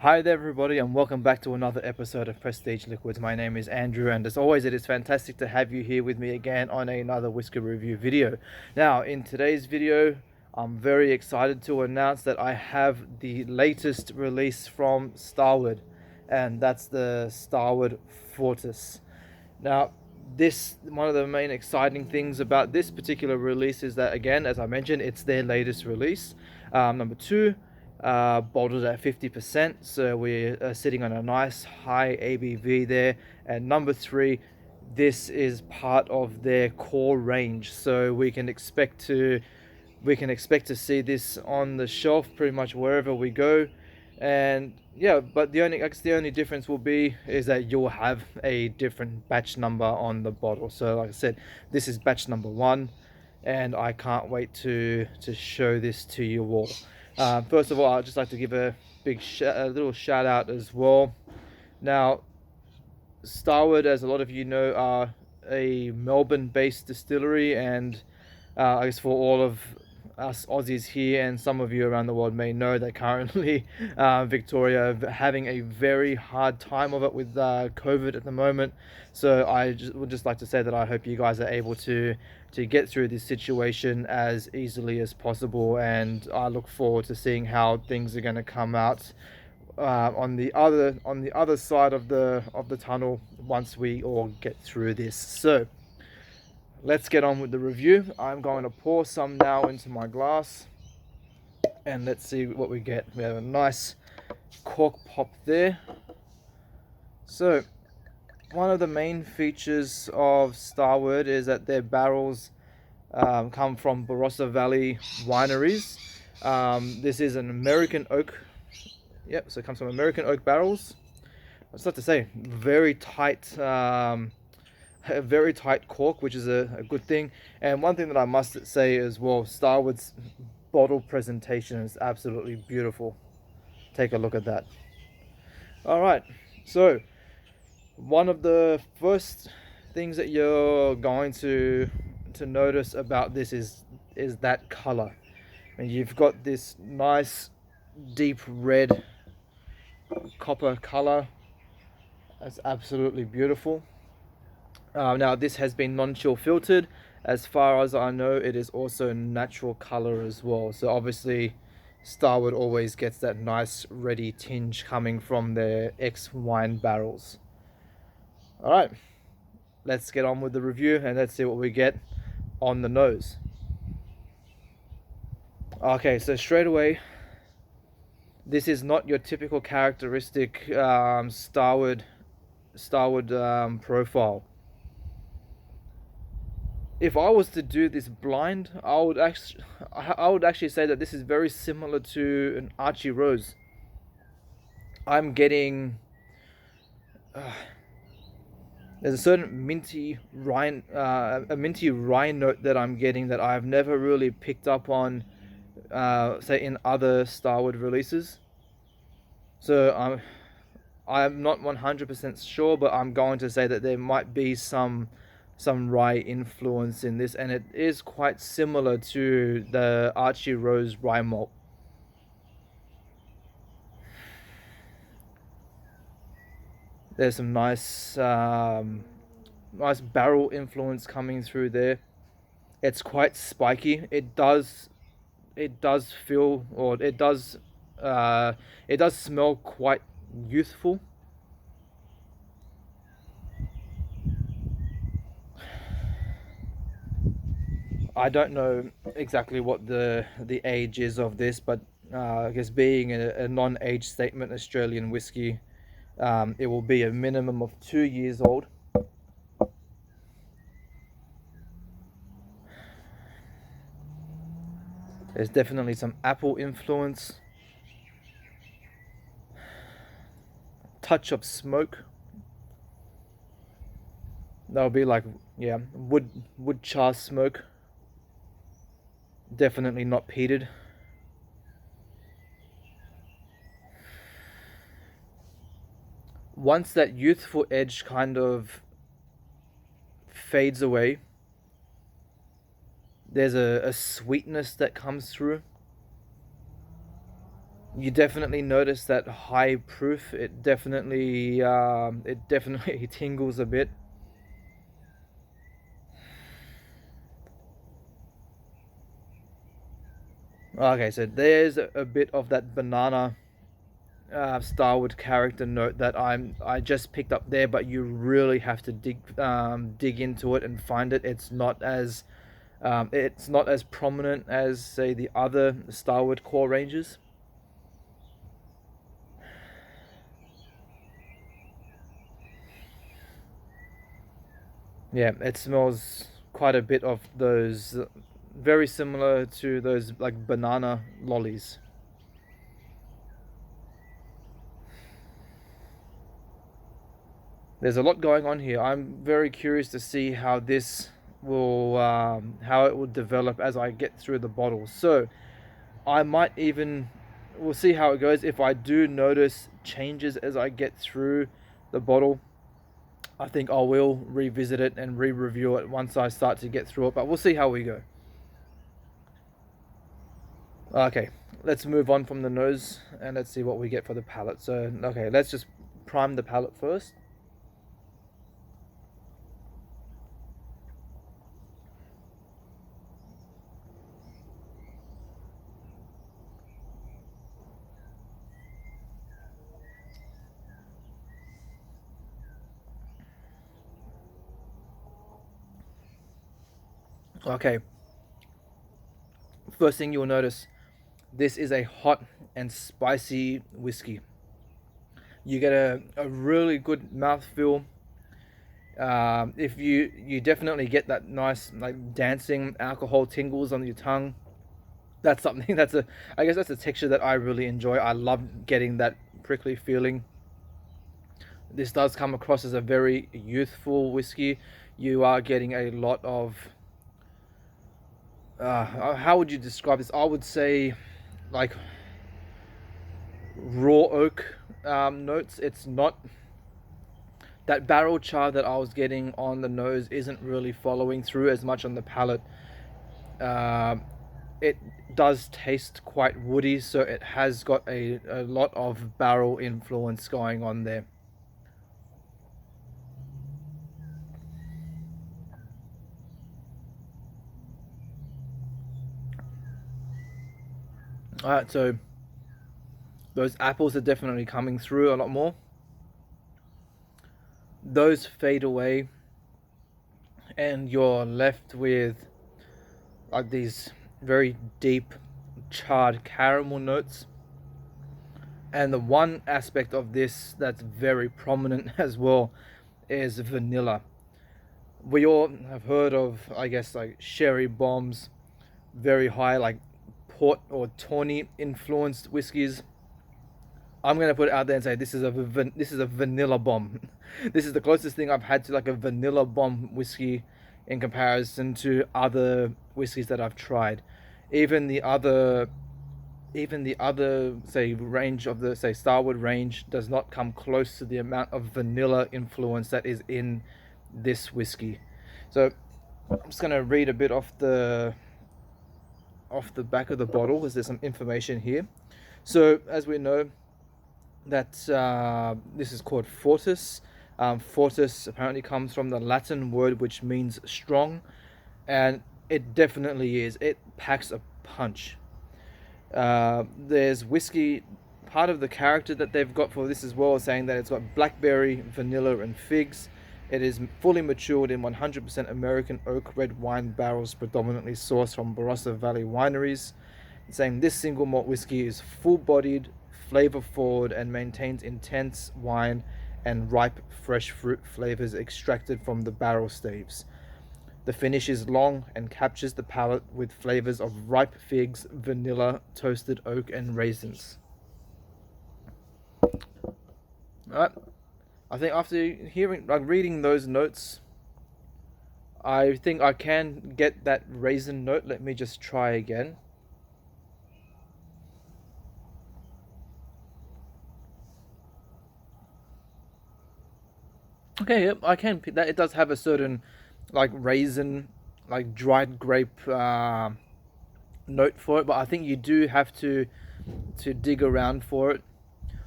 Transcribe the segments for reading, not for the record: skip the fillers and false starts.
Hi there everybody and welcome back to another episode of Prestige Liquids. My name is Andrew and as always it is fantastic to have you here with me again on another whiskey review video. Now in today's video I'm very excited to announce that I have the latest release from Starward, and that's the Starward Fortis. Now this one of the main exciting things about this particular release is that, again, as I mentioned, it's their latest release. Number two, bottled at 50%, so we're sitting on a nice high ABV there. And number three, this is part of their core range, so we can expect to see this on the shelf pretty much wherever we go. And yeah, but the only difference will be is that you'll have a different batch number on the bottle. So like I said, this is batch number one, and I can't wait to show this to you all. First of all, I'd just like to give a a little shout out as well. Now, Starward, as a lot of you know, are a Melbourne-based distillery, and I guess for all of us Aussies here and some of you around the world may know that currently Victoria having a very hard time of it with COVID at the moment. So would just like to say that I hope you guys are able to get through this situation as easily as possible, and I look forward to seeing how things are going to come out on the other side of the tunnel once we all get through this. So let's get on with the review. I'm going to pour some now into my glass, and let's see what we get. We have a nice cork pop there. So one of the main features of Starward is that their barrels come from Barossa Valley wineries. This is an American oak. Yep, so it comes from American oak barrels. I just have to say, very tight, a very tight cork, which is a good thing. And one thing that I must say as well, Starwood's bottle presentation is absolutely beautiful. Take a look at that. All right, so one of the first things that you're going to notice about this is that color. And you've got this nice deep red copper color. That's absolutely beautiful. Now this has been non-chill filtered. As far as I know, it is also natural color as well. So obviously Starwood always gets that nice reddy tinge coming from their ex-wine barrels. All right, let's get on with the review and let's see what we get on the nose. Okay, so straight away, this is not your typical characteristic Starwood profile. If I was to do this blind, I would actually say that this is very similar to an Archie Rose. I'm getting there's a certain minty rye, a minty rye note that I'm getting that I've never really picked up on, say in other Starwood releases. So I'm not 100% sure, but I'm going to say that there might be some rye influence in this, and it is quite similar to the Archie Rose rye malt. There's some nice barrel influence coming through there. It's quite spiky. It does feel, or it does smell quite youthful. I don't know exactly what the age is of this, but I guess being a non-age statement Australian whiskey, it will be a minimum of 2 years old. There's definitely some apple influence, touch of smoke. That'll be like, yeah, wood char smoke. Definitely not peated. Once that youthful edge kind of fades away, there's a sweetness that comes through. You definitely notice that high proof. It definitely tingles a bit. Okay, so there's a bit of that banana Starward character note that I just picked up there, but you really have to dig into it and find it. It's not as prominent as, say, the other Starward core ranges. Yeah, it smells quite a bit of those, very similar to those like banana lollies. There's a lot going on here. I'm very curious to see how how it will develop as I get through the bottle. So I might even, we'll see how it goes. If I do notice changes as I get through the bottle, I think I will revisit it and re-review it once I start to get through it. But we'll see how we go. Okay, let's move on from the nose and let's see what we get for the palate. So, okay, let's just prime the palate first. Okay, first thing you'll notice, this is a hot and spicy whiskey. You get a really good mouthfeel. If you definitely get that nice like dancing alcohol tingles on your tongue. That's something I guess that's a texture that I really enjoy. I love getting that prickly feeling. This does come across as a very youthful whiskey. You are getting a lot of how would you describe this? I would say like raw oak notes. It's not that barrel char that I was getting on the nose isn't really following through as much on the palate. It does taste quite woody, so it has got a lot of barrel influence going on there. Alright, so those apples are definitely coming through a lot more. Those fade away, and you're left with like these very deep charred caramel notes. And the one aspect of this that's very prominent as well is vanilla. We all have heard of, I guess, like sherry bombs, very high like port or tawny influenced whiskies. I'm gonna put it out there and say this is a vanilla bomb. This is the closest thing I've had to like a vanilla bomb whiskey in comparison to other whiskeys that I've tried. Even the other say range of the say Starward range does not come close to the amount of vanilla influence that is in this whiskey. So I'm just gonna read a bit off the back of the bottle because there's some information here. So as we know that this is called Fortis. Fortis apparently comes from the Latin word which means strong, and it definitely is. It packs a punch. There's whiskey, part of the character that they've got for this as well, saying that it's got blackberry, vanilla, and figs. It is fully matured in 100% American oak red wine barrels, predominantly sourced from Barossa Valley wineries. Saying this single malt whiskey is full-bodied, flavor-forward, and maintains intense wine and ripe fresh fruit flavors extracted from the barrel staves. The finish is long and captures the palate with flavors of ripe figs, vanilla, toasted oak, and raisins. Alright, I think after reading those notes, I think I can get that raisin note. Let me just try again. Okay, yep, I can pick that. It does have a certain like raisin, like dried grape note for it, but I think you do have to to dig around for it.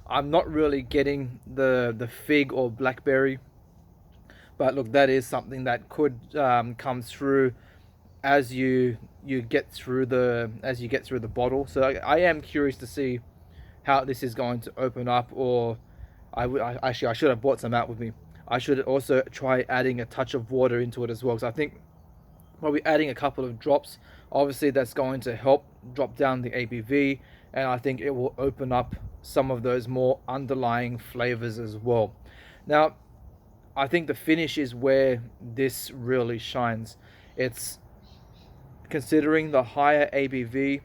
I'm not really getting the fig or blackberry, but look, that is something that could come through as you get through the bottle. So I am curious to see how this is going to open up. Or I should have brought some out with me. I should also try adding a touch of water into it as well, because I think probably adding a couple of drops, obviously that's going to help drop down the ABV, and I think it will open up some of those more underlying flavors as well. Now, I think the finish is where this really shines. It's, considering the higher ABV,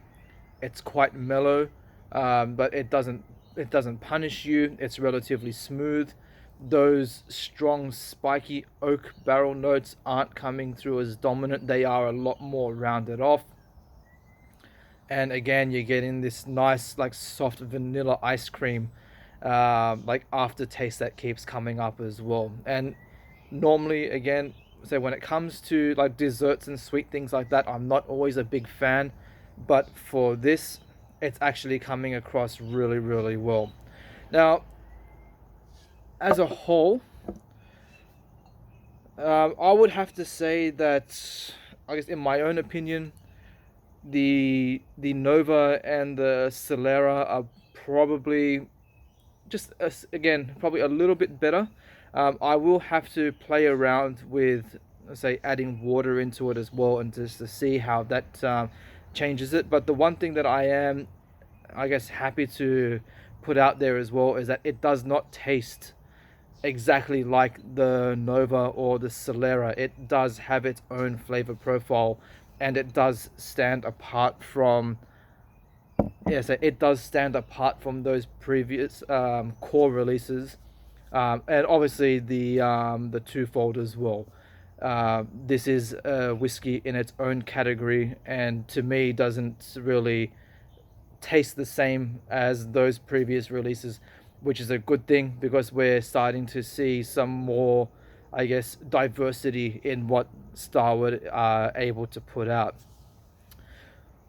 it's quite mellow, but it doesn't punish you. It's relatively smooth. Those strong spiky oak barrel notes aren't coming through as dominant. They are a lot more rounded off. And again, you're getting this nice, like, soft vanilla ice cream, like, aftertaste that keeps coming up as well. And normally, again, so when it comes to like desserts and sweet things like that, I'm not always a big fan, but for this, it's actually coming across really, really well. Now, as a whole, I would have to say that, I guess in my own opinion, the Nova and the Solera are probably just probably a little bit better. I will have to play around with, let's say, adding water into it as well, and just to see how that changes it. But the one thing that I am, I guess, happy to put out there as well is that it does not taste exactly like the Nova or the Solera. It does have its own flavor profile, and it does stand apart from, so it does stand apart from those previous core releases, and obviously the twofold as well. This is a whiskey in its own category, and to me doesn't really taste the same as those previous releases, which is a good thing, because we're starting to see some more, I guess, diversity in what Starward are able to put out.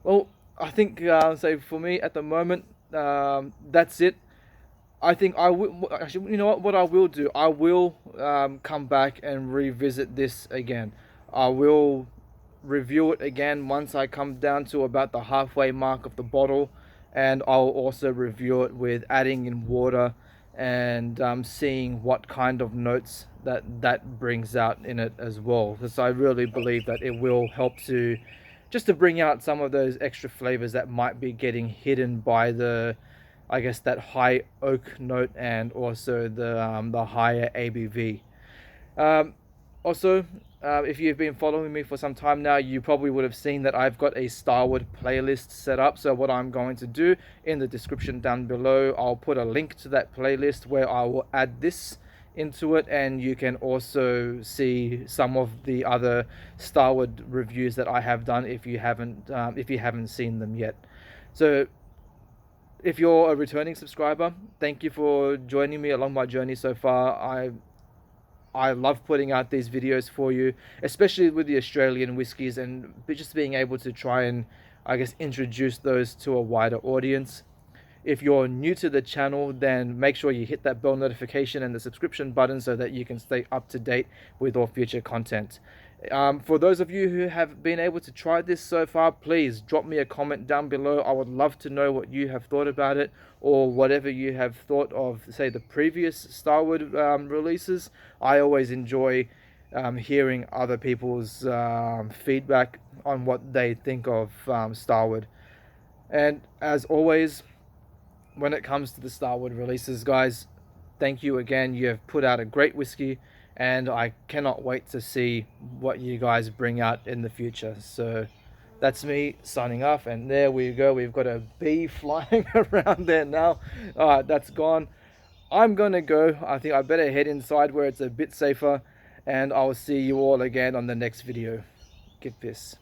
Well, I think so for me at the moment, that's it. I think I will actually, you know what I will do, I will come back and revisit this again. I will review it again once I come down to about the halfway mark of the bottle, and I'll also review it with adding in water and seeing what kind of notes that brings out in it as well, because I really believe that it will help to just to bring out some of those extra flavors that might be getting hidden by the, I guess, that high oak note, and also the higher ABV. Also, if you've been following me for some time now, you probably would have seen that I've got a Starward playlist set up. So what I'm going to do, in the description down below, I'll put a link to that playlist where I will add this into it, and you can also see some of the other Starward reviews that I have done if you haven't seen them yet. So if you're a returning subscriber, thank you for joining me along my journey so far. I love putting out these videos for you, especially with the Australian whiskies, and just being able to try and, I guess, introduce those to a wider audience. If you're new to the channel, then make sure you hit that bell notification and the subscription button so that you can stay up to date with all future content. For those of you who have been able to try this so far, please drop me a comment down below. I would love to know what you have thought about it, or whatever you have thought of, say, the previous Starward releases. I always enjoy hearing other people's feedback on what they think of Starward. And as always, when it comes to the Starward releases, guys, thank you again. You have put out a great whiskey, and I cannot wait to see what you guys bring out in the future. So that's me signing off, and there we go. We've got a bee flying around there now. All right, that's gone. I'm gonna go. I think I better head inside where it's a bit safer, and I'll see you all again on the next video. KIPPIS.